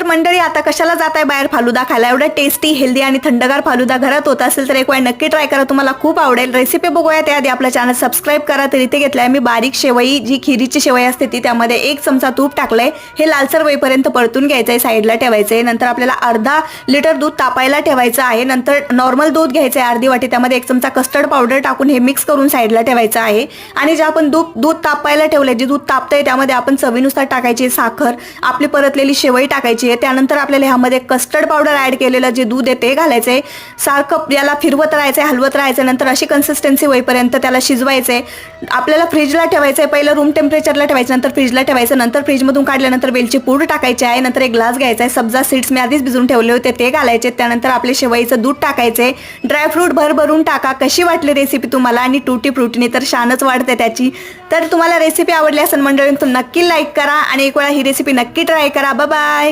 तर मंडळी आता कशाला जाताय बाहेर फालुदा खायला, एवढा टेस्टी हेल्दी आणि थंडगार फालुदा घरात होत असेल तर एक वेळ नक्की ट्राय करा, तुम्हाला खूप आवडेल। रेसिपी बघूया त्याआधी आपलं चॅनल सबस्क्राईब करा। तर इथे घेतलाय मी बारीक शेवई, जी खिरीची शेवई असते ती, त्यामध्ये 1 चमचा तूप टाकलंय, हे लालसर होईपर्यंत परतून घ्यायचंय, साईडला ठेवायचंय। नंतर आपल्याला अर्धा लिटर दूध तापायला ठेवायचं आहे, नंतर नॉर्मल दूध घ्यायचंय अर्धी वाटी, त्यामध्ये 1 चमचा कस्टर्ड पावडर टाकून हे मिक्स करून साईडला ठेवायचं आहे। आणि जे आपण दूध तापायला ठेवलंय, जे दूध तापतंय त्यामध्ये आपण चवीनुसार टाकायची साखर, आपली परतलेली शेवई टाकायची आहे, त्यानंतर आपल्याला ह्यामध्ये कस्टर्ड पावडर ऍड केलेलं जे दूध आहे ते घालायचंय, सारखं याला फिरवत राहायचंय, हलवत राहायचं, नंतर अशी कन्सिस्टन्सी होईपर्यंत त्याला शिजवायचंय। आपल्याला फ्रीजला ठेवायचंय, पहिलं रूम टेम्परेचरला ठेवायचं, नंतर फ्रीजला ठेवायचं, नंतर फ्रीजमधून काढल्यानंतर वेलची पूड टाकायची आहे, नंतर 1 ग्लास घ्यायचा आहे, सब्जा सीड्स मी आधीच भिजवून ठेवले होते ते घालायचे, त्यानंतर आपले शेवईचं दूध टाकायचे, ड्रायफ्रूट भरभरून टाका। कशी वाटली रेसिपी तुम्हाला, आणि टूटी फ्रुटीने तर शानच वाढते त्याची। तर तुम्हाला रेसिपी आवडली असेल मंडळी तर नक्की लाईक करा आणि एक वेळा ही रेसिपी नक्की ट्राय करा। Bye bye.